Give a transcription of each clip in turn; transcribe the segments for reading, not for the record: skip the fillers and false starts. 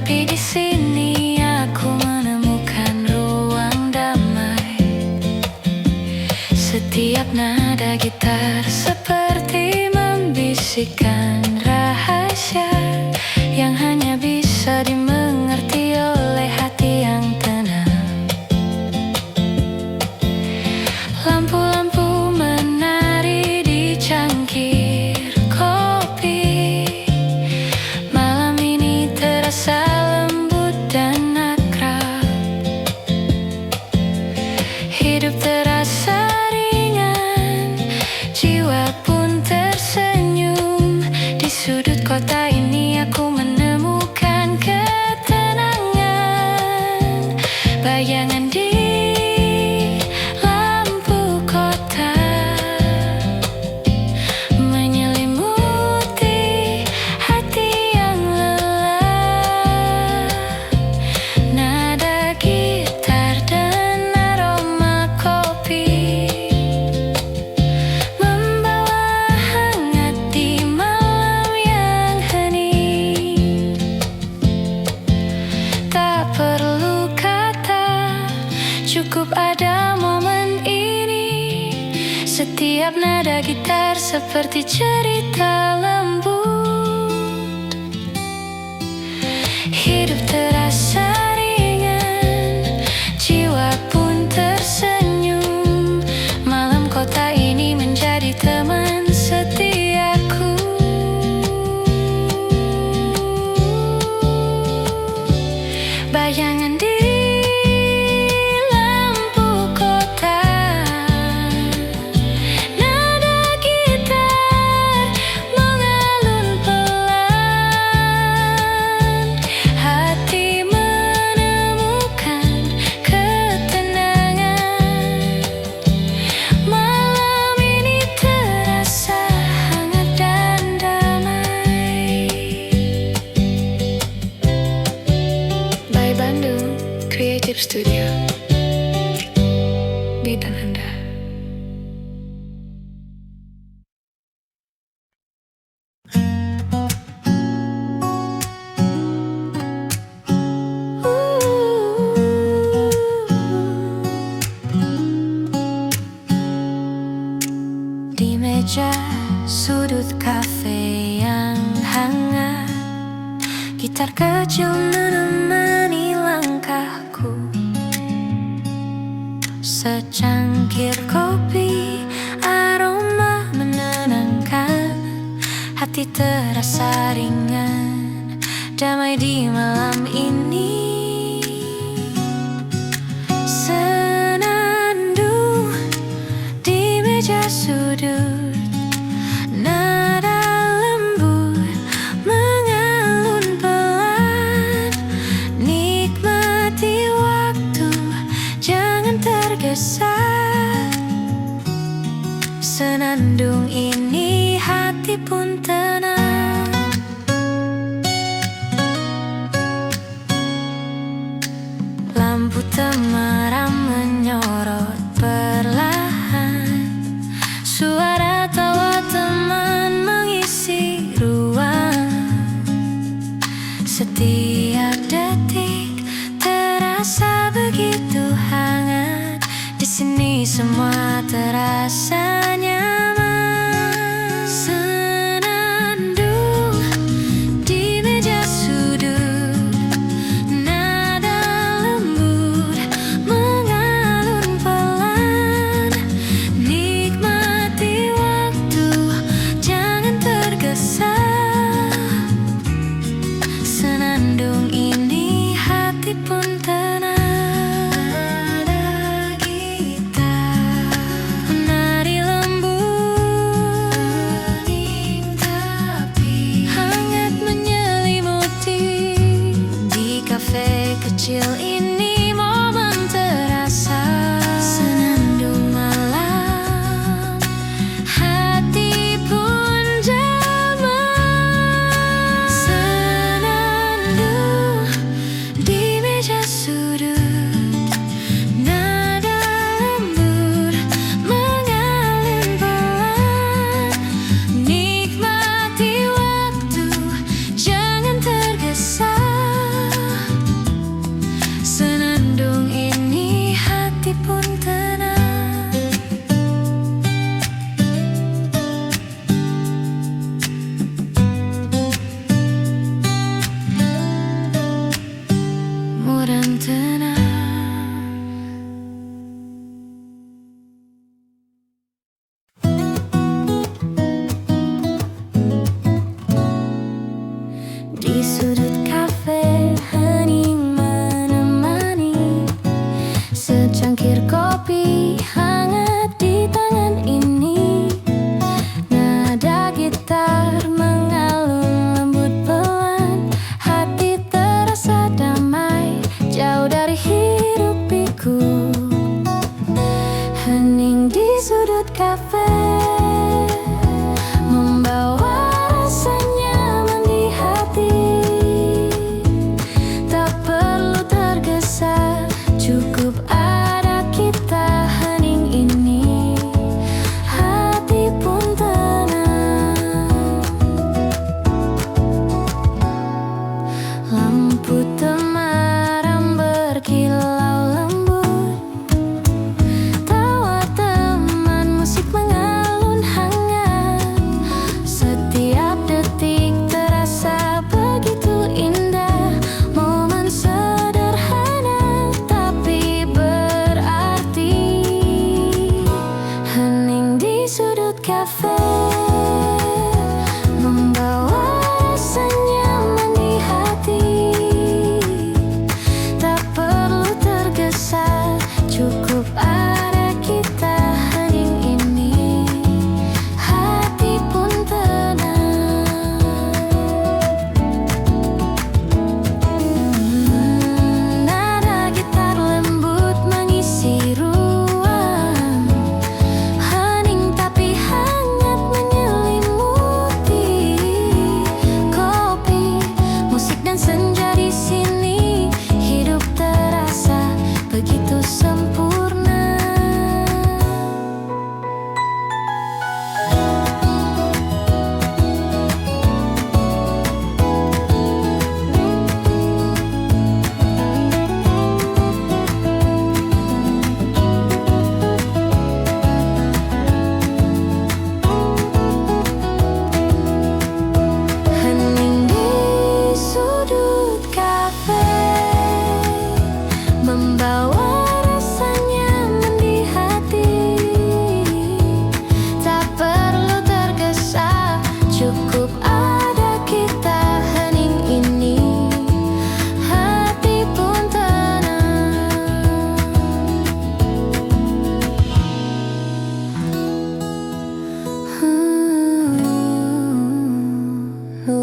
Tapi di sini aku menemukan ruang damai. Setiap nada gitar seperti membisikkan rahasia yang hanya bisa dimengerti oleh hati yang tenang. Lampu-lampu menari di cangkir kopi. Malam ini terasa lembut dan akrab. Hidup terasa ringan, jiwa pun tersenyum. Di sudut kota ini aku menemukan ketenangan. Bayangan di lampu kota menyelimuti hati yang lelah. Nada gitar dan aroma kopi membawa hangat di malam yang hening. Tak perlu kata, cukup ada momen ini. Setiap nada gitar seperti cerita lembut. Hidup terasa ringan, jiwa pun tersenyum. Malam kota ini menjadi teman setiaku. Bayangan di lampu kota, nada gitar mengalun pelan. Hati menemukan ketenangan. Malam ini terasa hangat dan damai. By Bandung Creative Studio, Bintang Anda. Di meja sudut kafe yang hangat, gitar kecil menemani langkahku. Secangkir kopi, aroma menenangkan. Hati terasa ringan, damai di malam ini. Senandung di meja sudut, nada lembut mengalun pelan. Nikmati waktu, jangan tergesa. Senandung ini hati pun tenang. Lampu temaram menyorot perlahan. Suara tawa teman mengisi ruang. Setiap detik terasa begitu hangat. Di sini semua terasa nyaman. Senandung di meja sudut, nada lembut mengalun pelan. Nikmati waktu, jangan tergesa. Senandung ini hati pun tenang. Nada gitar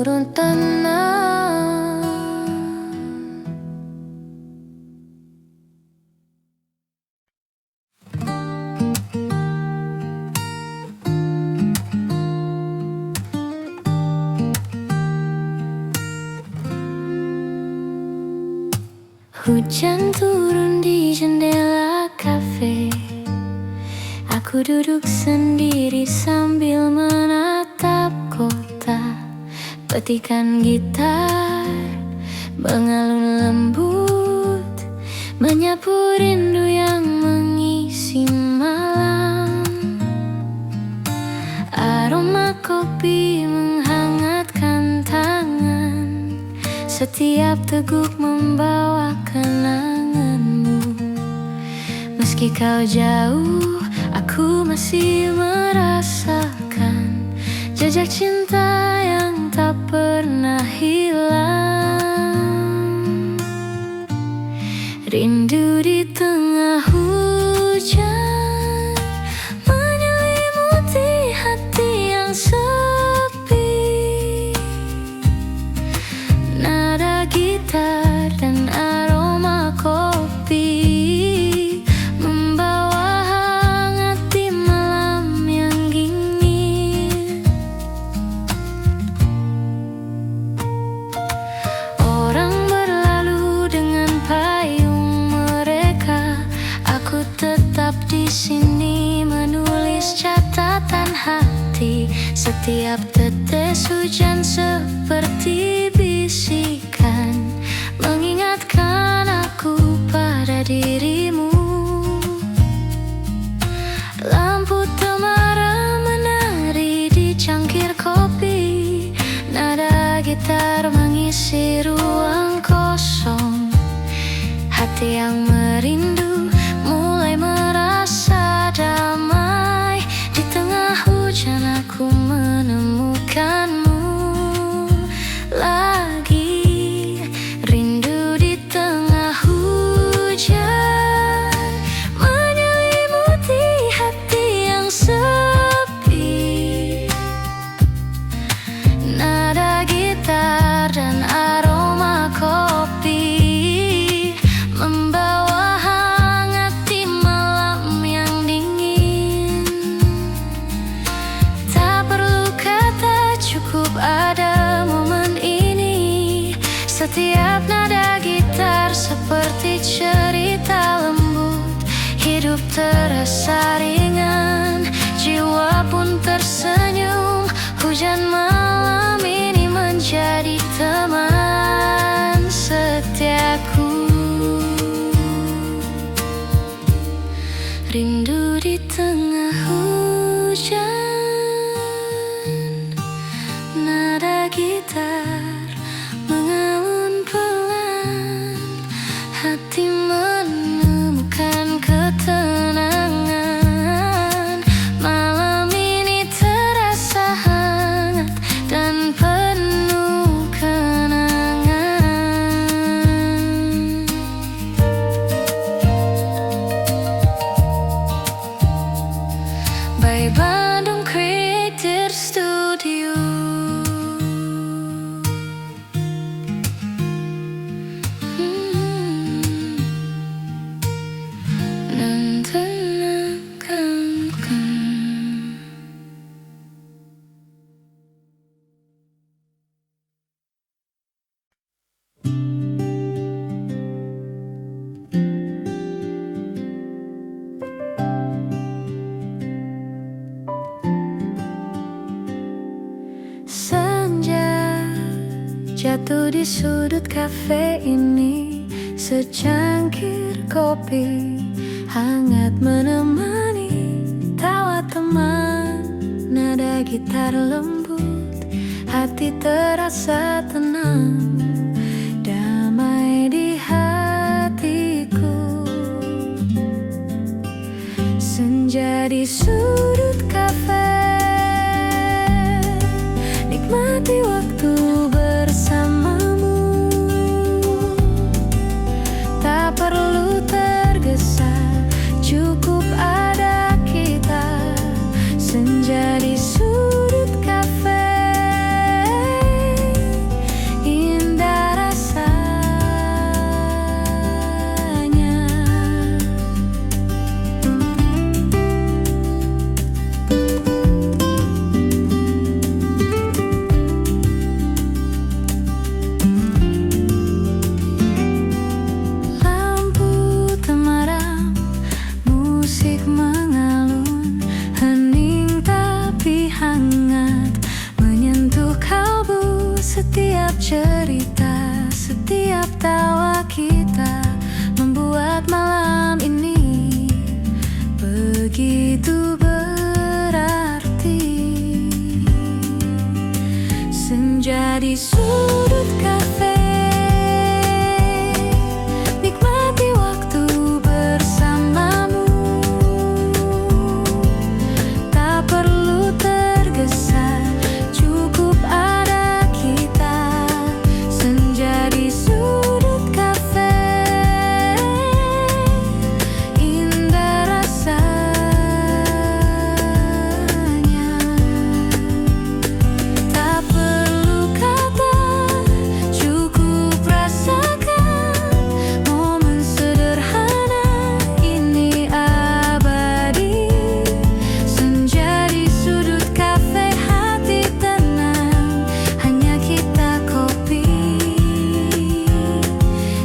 turun tenang. Hujan turun di jendela kafe. Aku duduk sendiri sambil menatap kota. Petikan gitar mengalun lembut, menyapu rindu yang mengisi malam. Aroma kopi menghangatkan tangan. Setiap teguk membawa kenanganmu. Meski kau jauh, aku masih merasakan jejak cinta yang tak pernah hilang. Rindu di tengah hujan menyelimuti hati yang sepi. Nada gitar dan aroma kopi membawa hangat di malam yang dingin. Orang berlalu dengan payung mereka. Aku tetap di sini menulis catatan hati. Setiap tetes hujan seperti bisikan mengingatkan aku pada dirimu. Lampu temaram menari di cangkir kopi. Nada gitar mengisi ruang kosong. Hati yang merindu mulai merasa damai. Di tengah hujan aku menemukanmu lagi. Rindu di tengah hujan menyelimuti hati yang sepi. Nada gitar dan aroma kopi membawa hangat di malam yang dingin. Tak perlu kata, cukup ada momen ini. Setiap nada gitar seperti cerita lembut. Hidup terasa ringan, jiwa pun tersenyum. Hujan malam ini menjadi teman setiaku. Rindu di tengah hujan. Nada gitar mengalun pelan. Hati menemukan ketenangan. Malam ini terasa hangat dan penuh kenangan. By Bandung Creator Studio. Menenangkan. Senja jatuh di sudut kafe ini. Secangkir kopi hangat menemani tawa teman. Nada gitar lembut, hati terasa tenang. Damai di hatiku. Senja di sudut kafe, nikmati waktu bersamamu. Tak perlu tergesa, cukup ada kita. Senja di sudut kafe, setiap cerita, setiap tawa kita membuat malam ini begitu berarti. Senja di sudut kafe, nikmati waktu bersamamu. Tak perlu tergesa, cukup ada kita. Senja di sudut kafe, indah rasanya. Tak perlu kata, cukup rasakan. Momen sederhana ini abadi. Senja di sudut kafe, hati tenang, hanya kita, kopi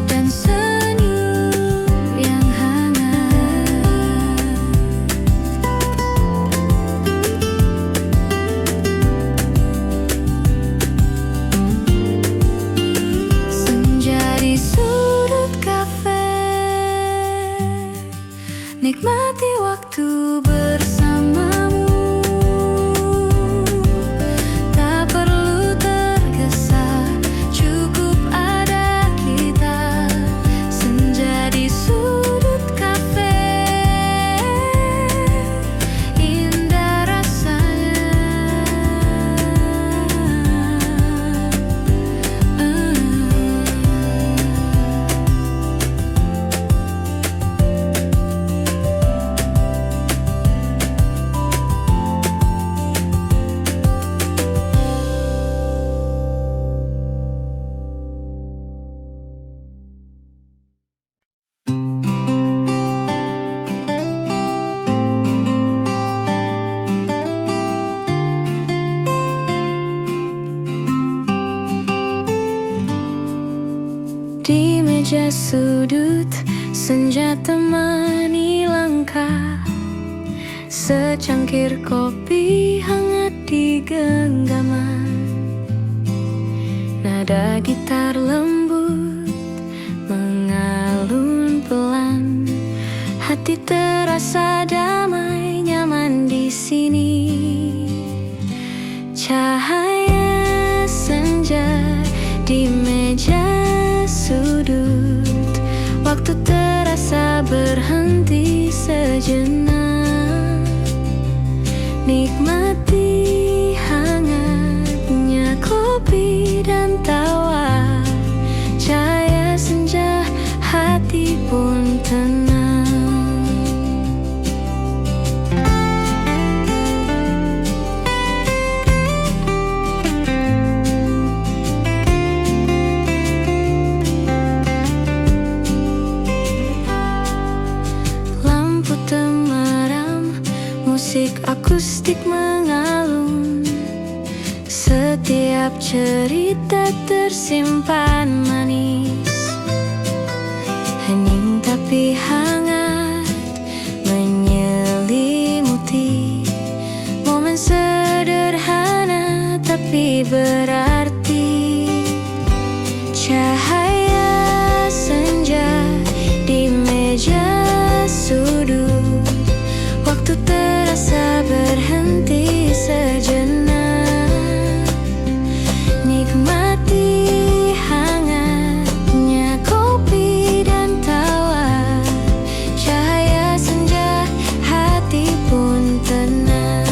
dan senyum yang hangat. Senja di sudut kafe, nikmati waktu bersamamu. Tak perlu tergesa, cukup ada kita. Senja di sudut kafe, indah rasanya. Di meja sudut, senja temani langkah. Secangkir kopi hangat di genggaman. Nada gitar lembut mengalun pelan. Hati terasa damai, nyaman di sini. Cahaya senja di meja sudut, waktu terasa berhenti sejenak. Nikmati hangatnya kopi dan tawa. Cahaya senja, hati pun tenang. Lampu temaram, musik akustik mengalun. Setiap cerita tersimpan manis, hening tapi hangat menyelimuti. Momen sederhana tapi berarti. Cahaya senja di meja sudut, waktu terasa berhenti sejenak. Nikmati hangatnya kopi dan tawa. Cahaya senja, hati pun tenang.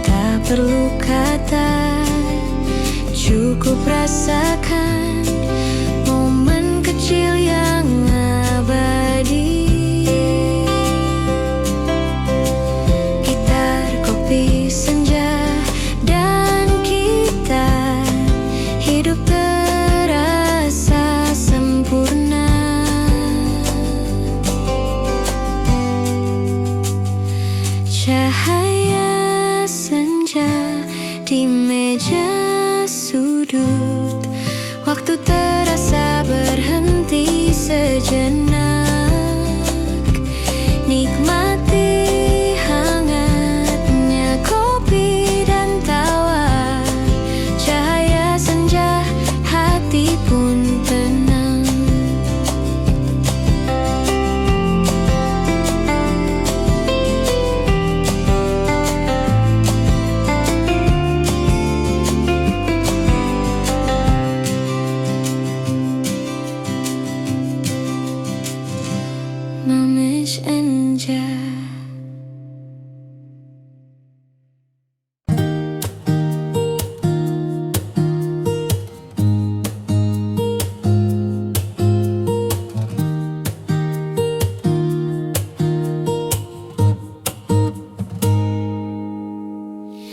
Tak perlu kata, cukup rasakan. Momen kecil yang abadi. Gitar, kopi, senja, dan kita. Hidup terasa sempurna. Cahaya senja di meja sudut, waktu terasa berhenti sejenak. Nikmati hangatnya kopi dan tawa.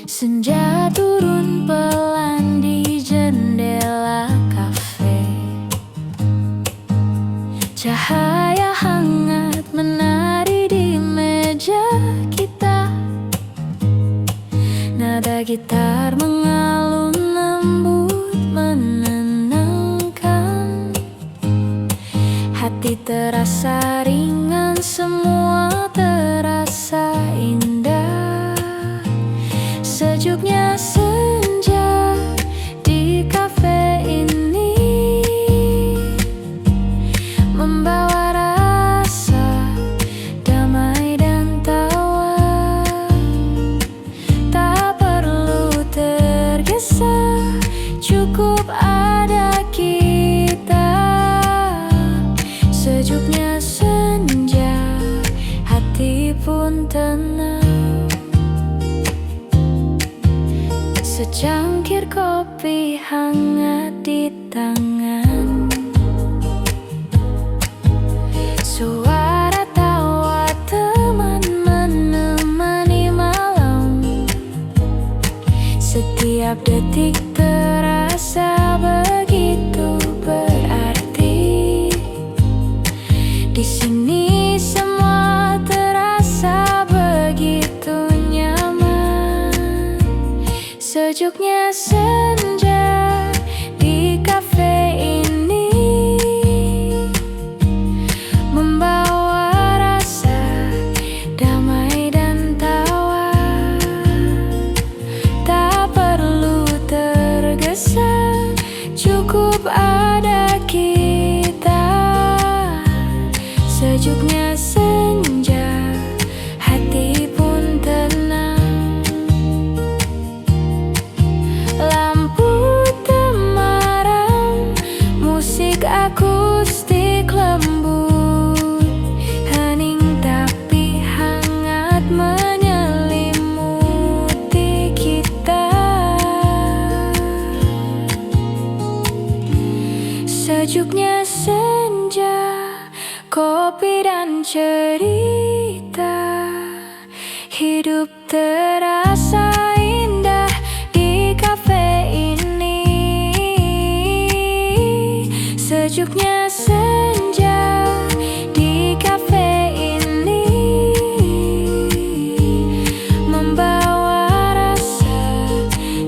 Senja turun pelan di jendela kafe. Cahaya hangat menari di meja kita. Nada gitar mengalun lembut menenangkan. Hati terasa ringan, semua terasa indah. Sejuknya senja di kafe ini membawa rasa damai dan tawa. Tak perlu tergesa, cukup ada kita. Sejuknya senja, hati pun tenang. Secangkir kopi hangat di tangan. Suara tawa teman menemani malam. Setiap detik terasa begitu berarti. Di sini semua terasa begitu nyaman. Sejuknya senja di kafe ini membawa rasa damai dan tawa. Tak perlu tergesa, cukup ada kita. Sejuknya senja, hati pun tenang. Lampu temaram, musik akustik lembut, hening tapi hangat menyelimuti kita. Sejuknya senja, kopi dan cerita. Hidup terasa indah di kafe ini. Sejuknya senja di kafe ini membawa rasa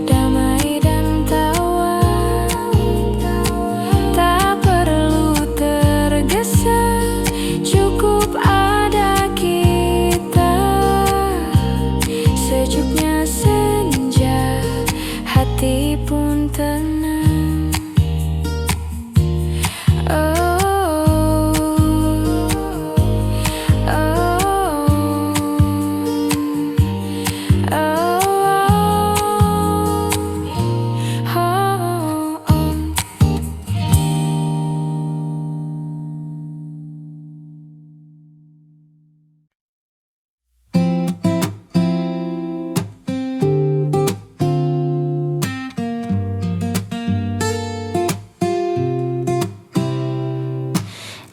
damai dan tawa. Tak perlu tergesa, cukup ada kita. Sejuknya senja, hati pun tenang.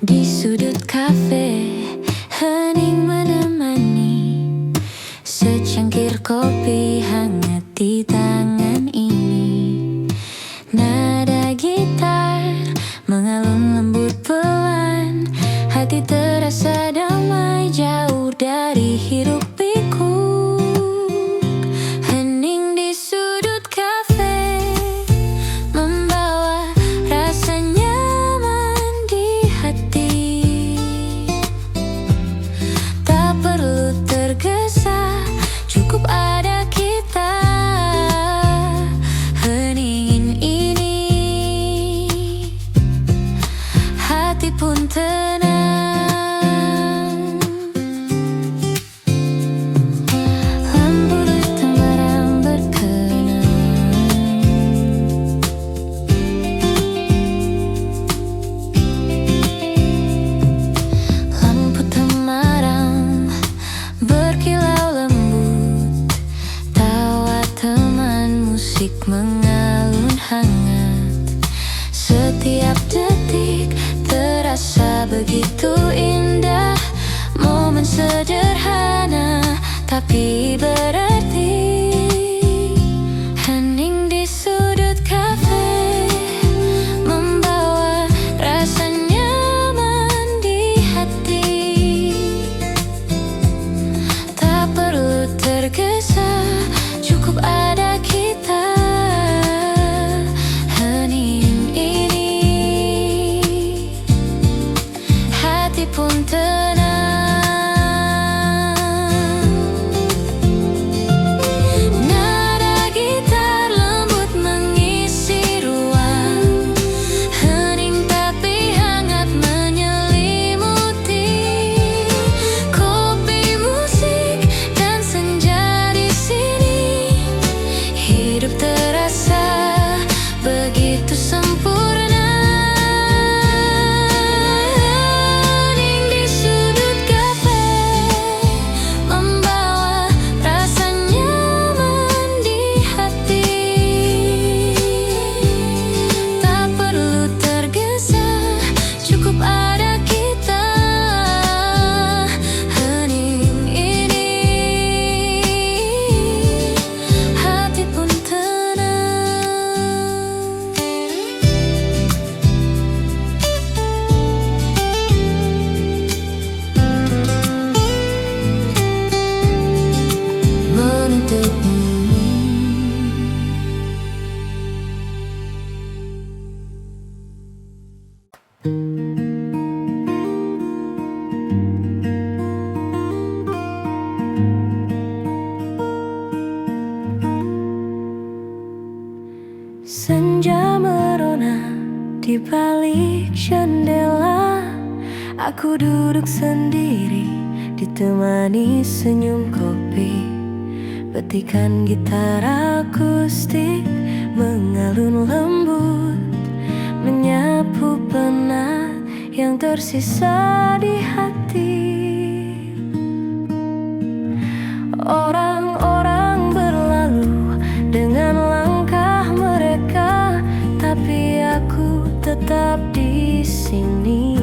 Di sudut kafe, hening menemani. Secangkir kopi hangat di tangan ini. Nada gitar mengalun lembut pelan. Hati terasa damai jauh dari hiruk pikuk. Hening di sudut kafe membawa rasa nyaman di hati. Tak perlu tergesa, cukup ada kita. Heningin ini, hati pun tenang. Lampu temaram berkenan. Lampu temaram berkilau lembut. Tawa teman, musik mengalun hangat. Setiap detik terasa begitu indah. Momen sederhana tapi berarti. Senja merona di balik jendela. Aku duduk sendiri ditemani senyum kopi. Petikan gitar akustik mengalun lembut, menyapu penat yang tersisa di hati. Orang-orang berlalu dengan langkah mereka, tapi aku tetap di sini,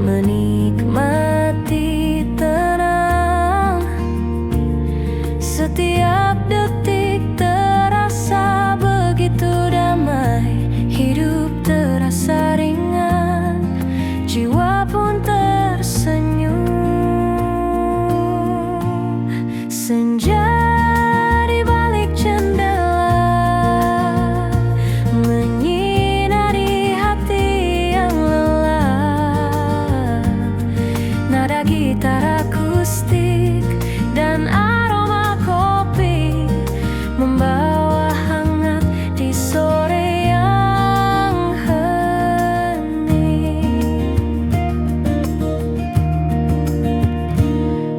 menikmati tenang. Setiap detik terasa begitu damai, hidup terasa ringan, jiwa pun tersenyum. Senja di balik jendela menyinari hati yang lelah. Nada gitar akustik dan aroma kopi membawa hangat di sore yang hening.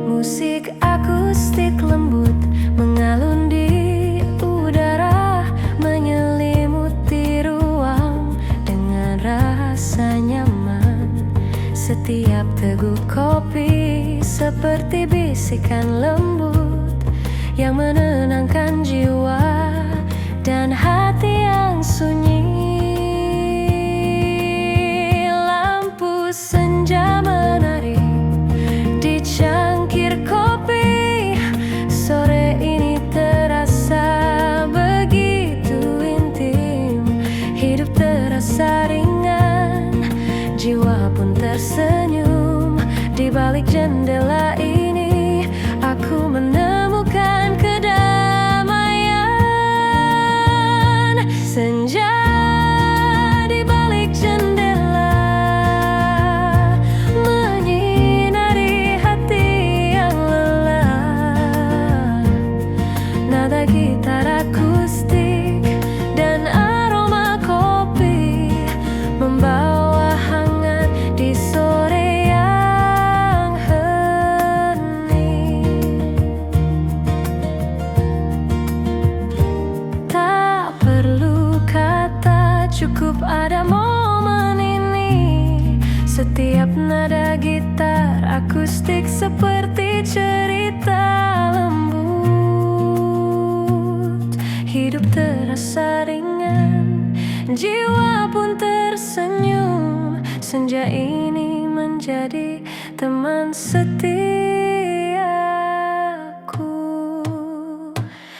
Musik akustik lembut mengalun di udara, menyelimuti ruang dengan rasa nyaman. Setiap teguk kopi seperti bisikan lembut yang menenangkan jiwa dan hati yang sunyi. Lampu senja menari di cangkir kopi. Sore ini terasa begitu intim, hidup terasa ringan, jiwa pun tersenyum. Di balik jendela ini aku menemukan kedamaian. Senja di balik jendela menyinari hati yang lelah. Nada gitar akustik dan aroma kopi membawa hangat di sore yang hening. Tak perlu kata, cukup ada momen ini. Setiap nada gitar akustik seperti cerita lembut. Hidup terasa ringan, jiwa pun tersenyum. Senja ini menjadi teman setiaku.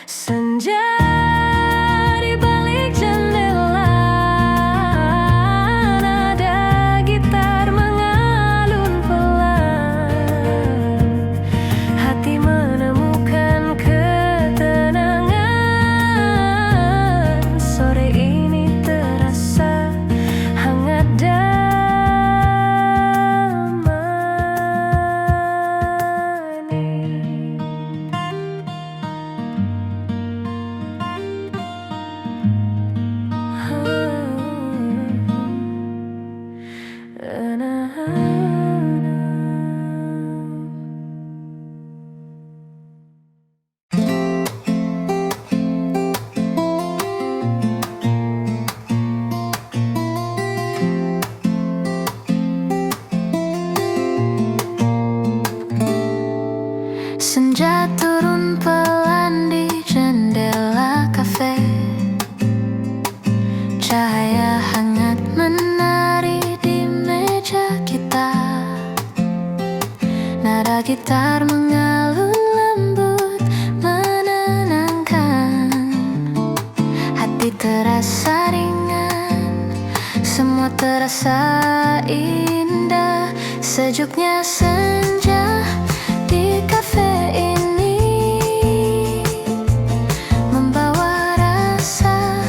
Senja di balik jendela, nada gitar mengalun pelan. Hati menemukan ketenangan. Sore ini terasa hangat Senja turun pelan di jendela kafe. Cahaya hangat menari di meja kita. Nada gitar mengalun lembut, menenangkan. Hati terasa ringan, semua terasa indah. Sejuknya senja di kafe ini membawa rasa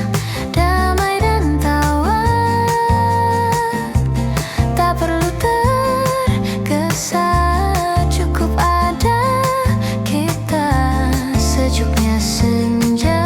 damai dan tawa. Tak perlu tergesa, cukup ada kita. Sejuknya senja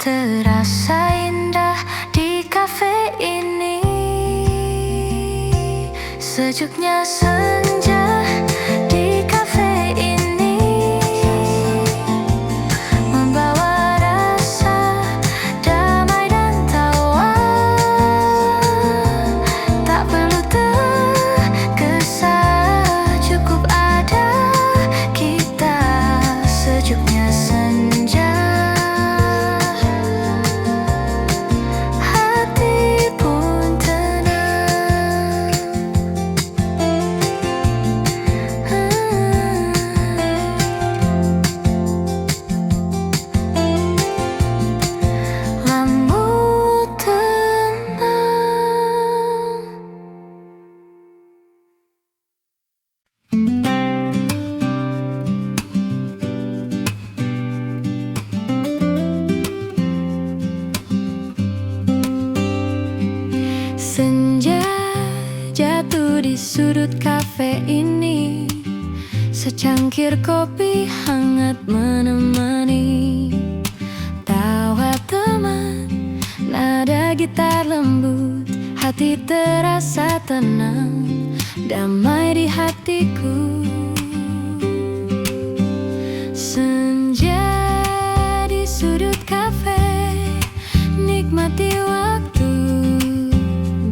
terasa indah di kafe ini. Sejuknya senja di kafe ini membawa rasa damai dan tawa. Tak perlu tergesa, cukup ada kita. Sejuknya senja, hati pun tenang. Lampu tenang. Senja jatuh di sudut kafe ini, secangkir kopi hangat menemani. Tawa teman, nada gitar lembut, hati terasa tenang, damai di hatiku. Senja di sudut kafe, nikmati waktu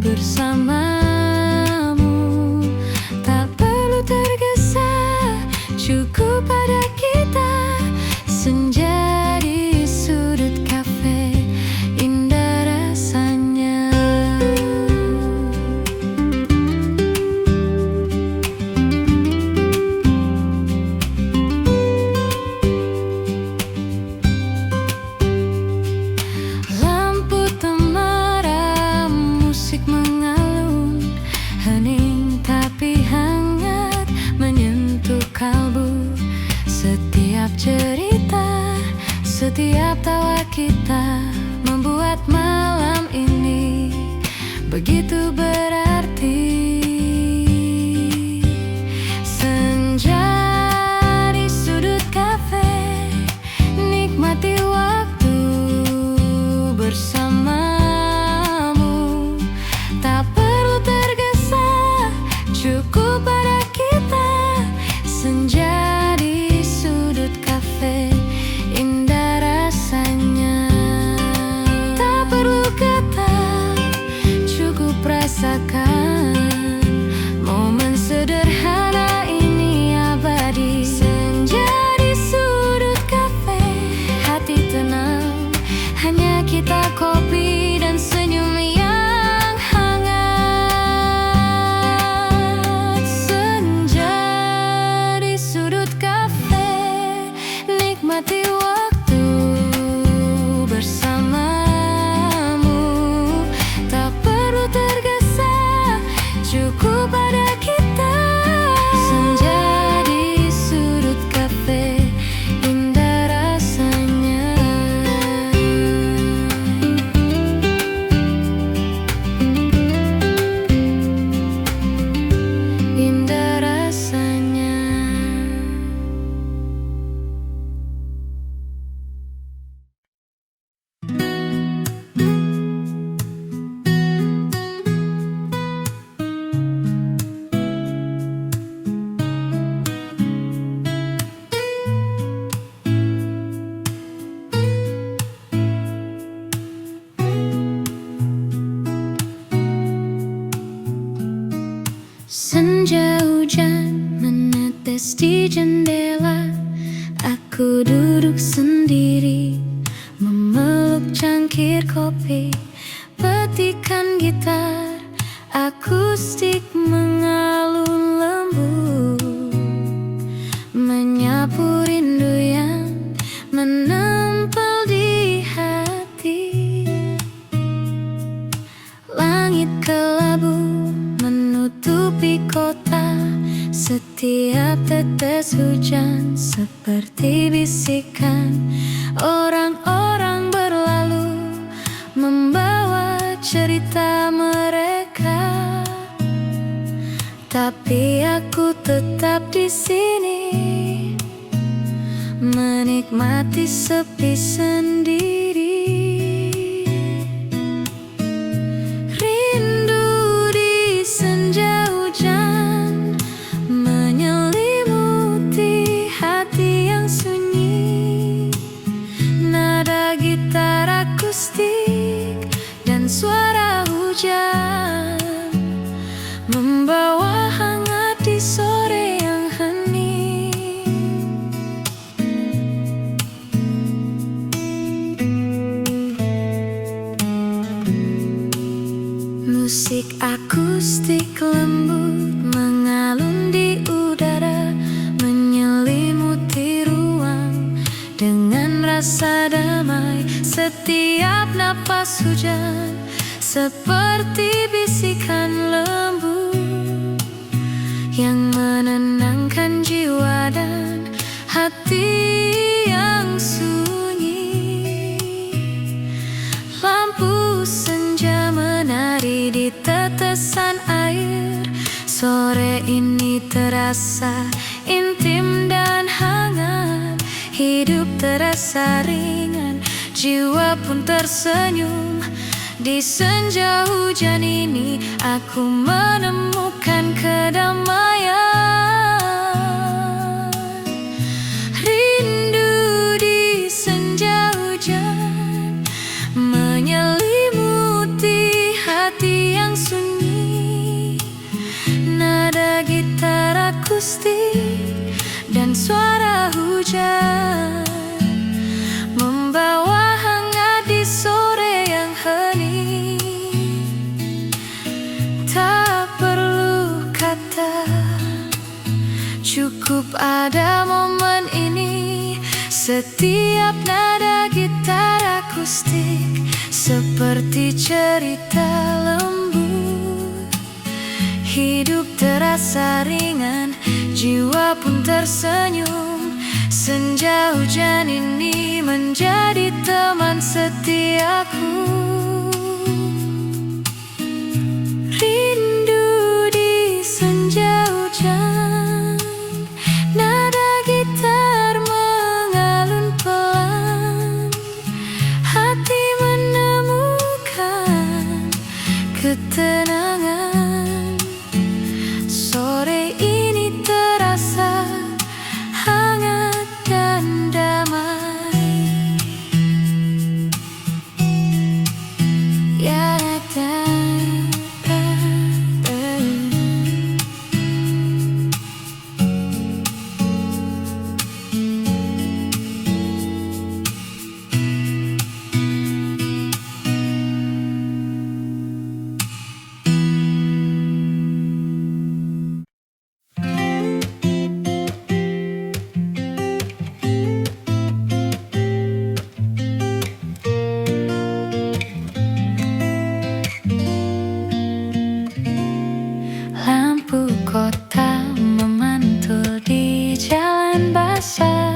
bersamamu. Tak perlu tergesa, cukup pada kita. Senja di sudut kafe, indah rasanya. Lampu temaram, musik mengalun, hening tapi hangat menyentuh kalbu. Setiap cerita, setiap tawa kita membuat malam ini begitu berarti. Senja di sudut kafe, nikmati waktu bersamamu. Tak perlu tergesa, cukup pada kita. Senja di sudut kafe, indah rasanya. Tak perlu kata, cukup rasakan. Momen sederhana ini abadi. Senja di sudut kafe, hati tenang, hanya kita, kopi dan senyum yang hangat. Senja di sudut kafe, nikmati waktu bersamamu. Tak perlu tergesa, cukup pada kita. Senja di sudut kafe, indah rasanya. Indah rasanya. Senja hujan menetes di jendela. Aku duduk sendiri, memeluk cangkir kopi, petikan gitar akustik mengalun lembut, menyapu rindu yang menempel di hati. Langit kelabu menutupi kota, setiap tetes hujan seperti bisikan. Orang-orang berlalu membawa cerita mereka, tapi aku tetap di sini, menikmati sepi sendiri. membawa hangat di sore yang hening. Musik akustik lembut mengalun di udara, menyelimuti ruang dengan rasa damai. Setiap napas hujan seperti bisikan lembut yang menenangkan jiwa dan hati yang sunyi. Lampu senja menari di tetesan air. Sore ini terasa intim dan hangat. Hidup terasa ringan, jiwa pun tersenyum. Di senja hujan ini aku menemukan kedamaian. Rindu di senja hujan menyelimuti hati yang sunyi. Nada gitar akustik dan suara hujan membawa hangat di sore yang hening. Tak perlu kata, cukup ada momen ini. Setiap nada gitar akustik seperti cerita lembut. Hidup terasa ringan, jiwa pun tersenyum. Senja hujan ini menjadi teman setiaku. Rindu di senja hujan, nada gitar mengalun pelan. Hati menemukan ketenangan. Sore ini terasa hangat dan damai. Ya, lampu kota memantul di jalan basah.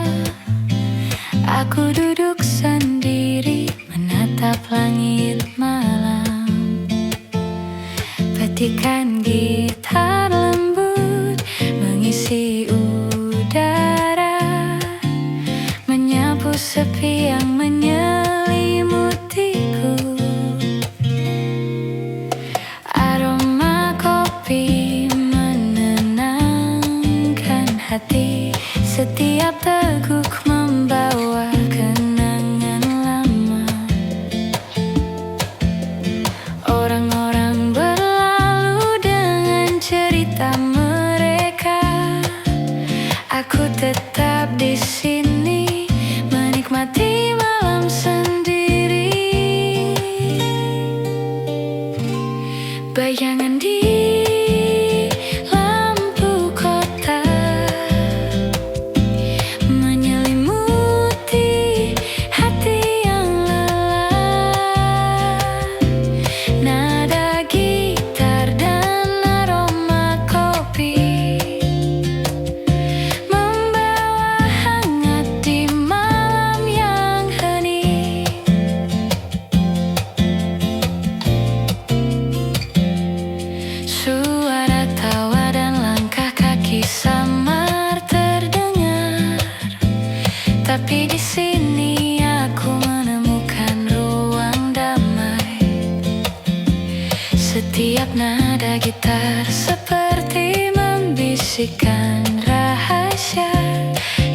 Aku duduk sendiri menatap langit malam. Petikan gitar lembut mengisi udara, menyapu sepi yang menyelimutiku. Aroma kopi menenangkan hati. Setiap teguk membawa kenangan lama. Orang-orang berlalu dengan cerita mereka. Aku tetap di sini menikmati malam sendiri. Bayangan di lampu kota menyelimuti hati yang lelah. Nada gitar dan aroma kopi membawa hangat di malam yang hening. Suara tawa dan langkah kaki samar terdengar, tapi di sini aku menemukan ruang damai. Setiap nada gitar seperti membisikkan rahasia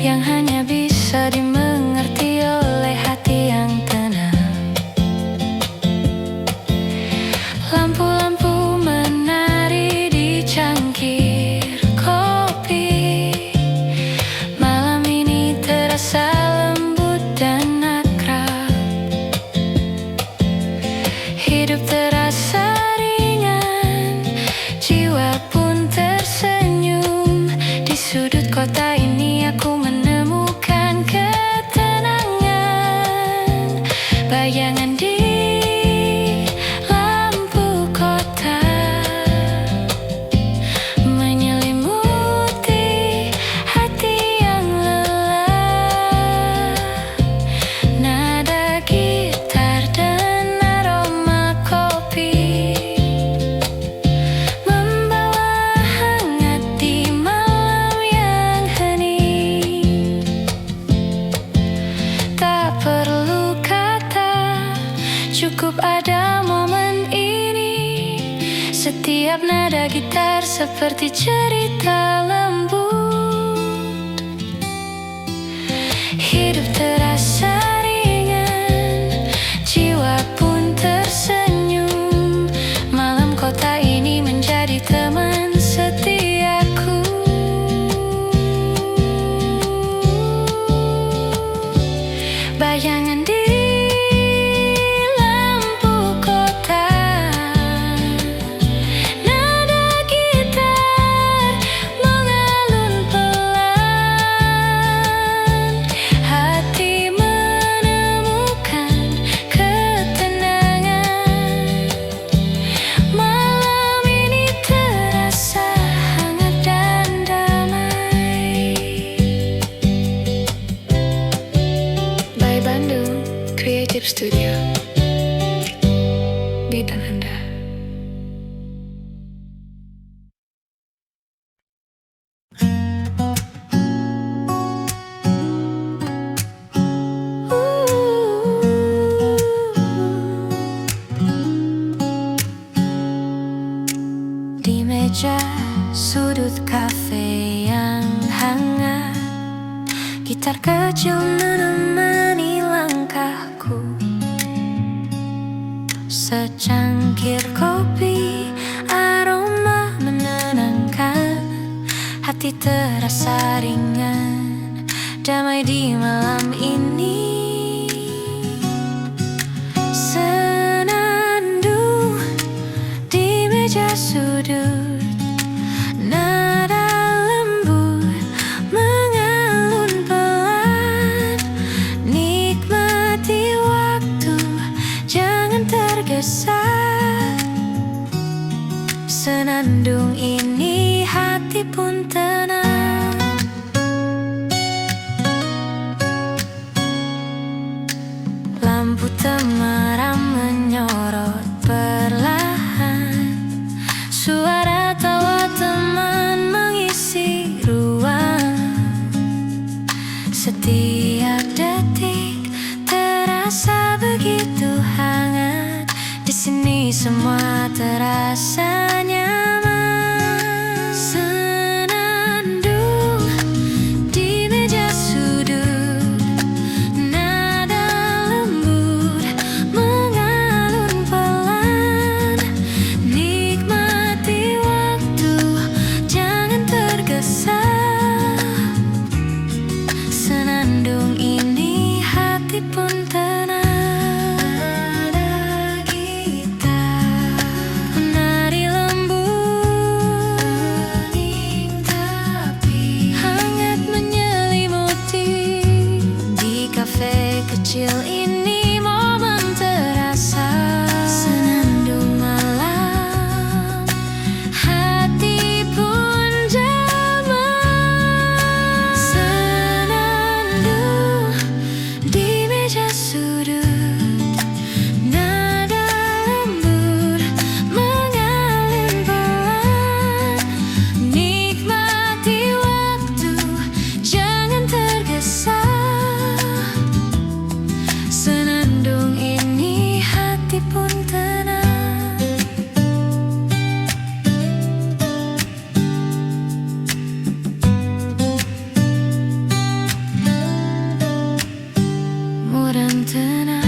yang hanya bisa dimengerti oleh hati yang tenang. Lampu-lampu menari di Setiap nada gitar seperti cerita lembut. Hidup terasa ringan, jiwa pun tersenyum. Malam kota ini menjadi teman setiaku. Bayangan di lampu kota, nada gitar mengalun pelan. Hati menemukan ketenangan. Malam ini terasa hangat dan damai. By Bandung Creative Studio, bidang Anda. Di meja sudut kafe yang hangat, gitar kecil menemani langkahku. Secangkir kopi, aroma menenangkan. Hati terasa ringan, damai di malam ini. Senandung di meja sudut, nada lembut mengalun pelan. Nikmati waktu, jangan tergesa. Senandung ini hati pun tenang. Lampu temaram menyorot perlahan. Suara tawa teman mengisi ruang. Setiap detik terasa begitu hangat. Di sini semua terasa nyaman. Senandung di meja sudut, nada lembut mengalun pelan. Nikmati waktu, jangan tergesa. Senandung ini hati pun tenang. Nada gitar menari lembut, tapi hangat menyelimuti. Di kafe kecil ini momen terasa. Senandung malam, hati pun damai. Senandung di meja sudut, nada lembut mengalun pelan. Nikmati waktu, jangan tergesa. Senandung ini hati pun tenang. Mudah tenang.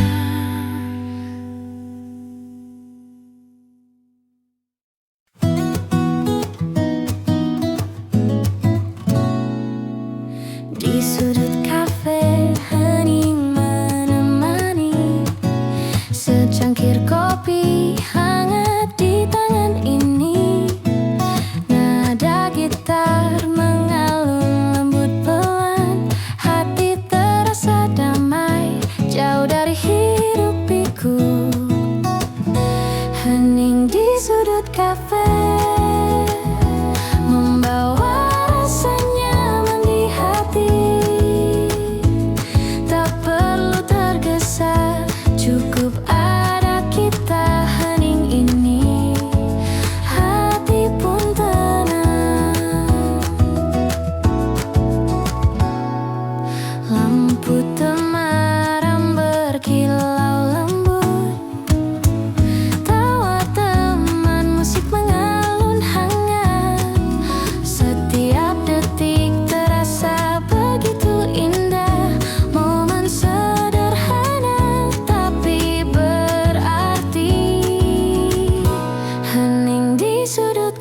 Di sudut kafe hening menemani. Secangkir kopi hangat di tangan ini. Nada gitar mengalun lembut pelan. Hati terasa damai, jauh dari hiruk pikuk. Hening di sudut kafe, membawa rasa nyaman di hati. Tak perlu tergesa, cukup ada kita. Hening ini hati pun tenang. Lampu temaram berkilau lembut. Tawa teman musik mengalun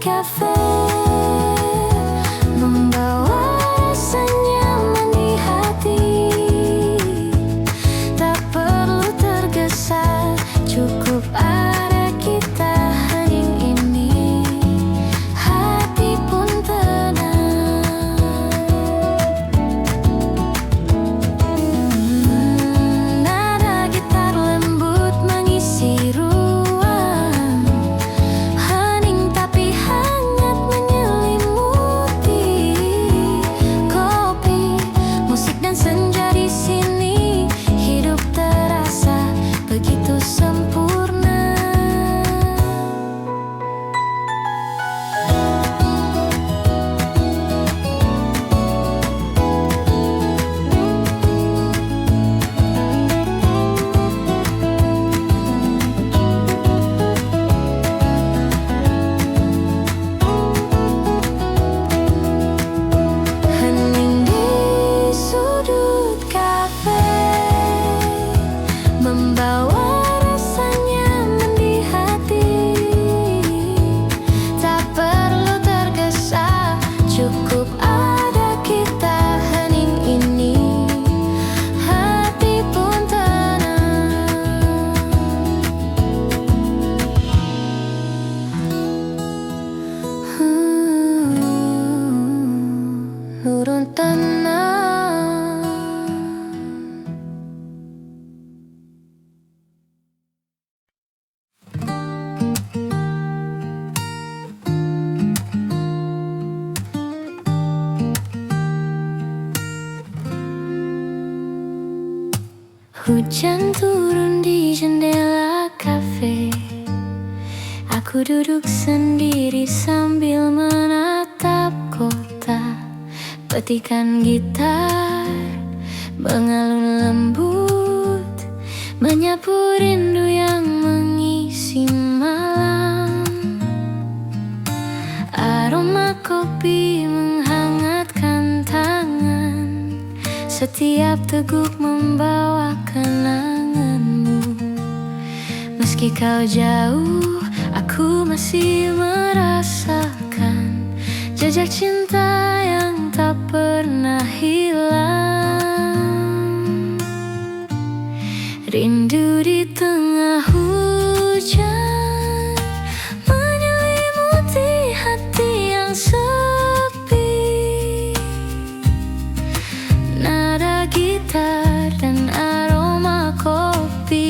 Cafe, membawa rasa nyaman di hati. Tak perlu tergesa, cukup ada kita hening ini. Hati pun tenang. Nada gitar lembut mengisi ruang, hening tapi hangat menyelimuti. Kopi, musik dan senja di sini, hidup terasa begitu sempurna. Hening di sudut kafe, membawa rasa nyaman di hati. Tak perlu tergesa, cukup ada kita hening ini. Hati pun tenang. Nurun tenang. Hujan turun di jendela kafe. Aku duduk sendiri sambil menatap kota. Petikan gitar mengalun lembut, menyapu rindu yang mengisi malam. Aroma kopi menghangatkan tangan, setiap teguk membawa kenanganmu. Meski kau jauh, aku masih merasakan jejak cinta yang tak pernah hilang. Rindu di tengah hujan menyelimuti hati yang sepi. Nada gitar dan aroma kopi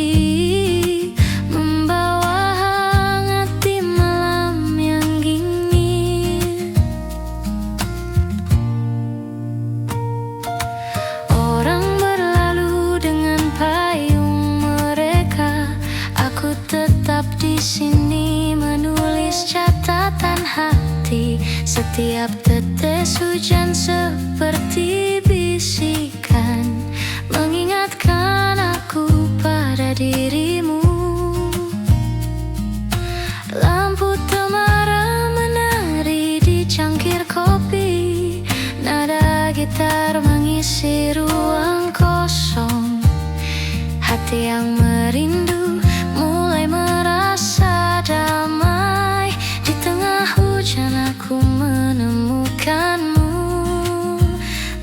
membawa hangat di malam yang dingin. Orang berlalu dengan payung mereka, aku tetap di sini menulis catatan hati. Setiap tetes hujan seperti bisikan, mengingatkan aku pada dirimu. Lampu temaram menari di cangkir kopi, nada gitar mengisi ruang kosong. Hati yang merindu mulai merasa damai. Di tengah hujan aku menemukanmu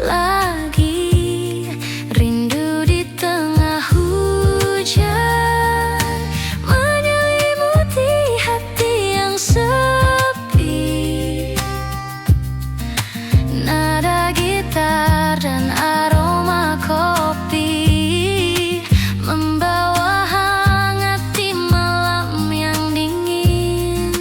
lagi. Rindu di tengah hujan menyelimuti hati yang sepi. Nada gitar dan aroma kopi membawa hangat di malam yang dingin.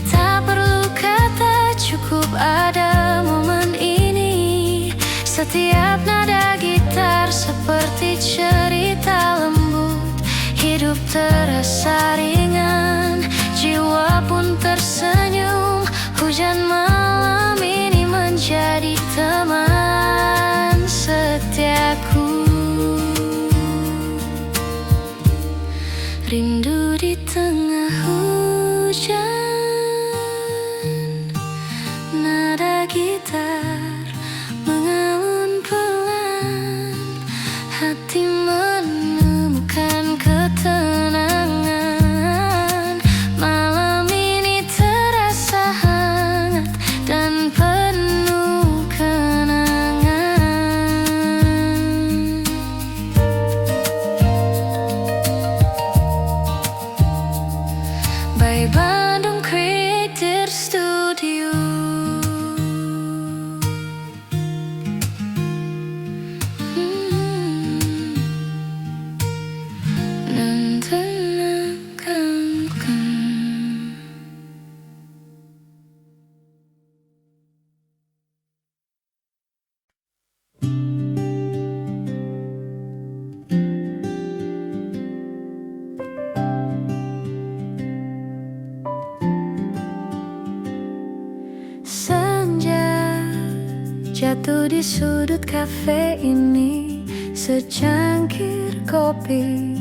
Tak perlu kata, cukup ada momen ini. Setiap nada gitar seperti cerita lembut, hidup terasa ringan, jiwa pun tersenyum. Hujan malam ini menjadi teman setiaku. Rindu di tengah hujan, nada gitar mengalun pelan. Hati menemukan ketenangan. by Bandung Creator Studio. Senja jatuh di sudut kafe ini, secangkir kopi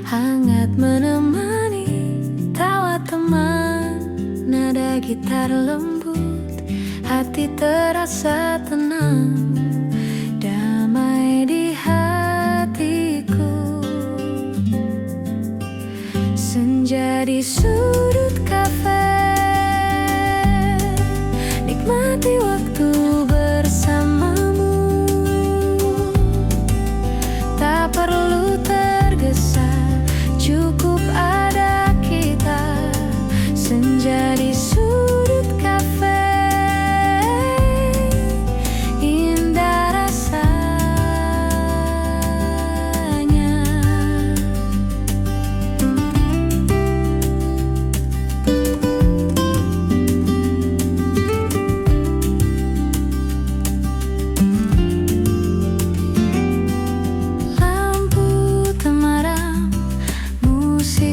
hangat menemani tawa teman, nada gitar lembut, hati terasa tenang, damai di hatiku. Senja di sudut kafe, nikmati waktu bersamamu. Tak perlu tergesa, cukup ada kita. Senja di sudut kafe, indah rasanya.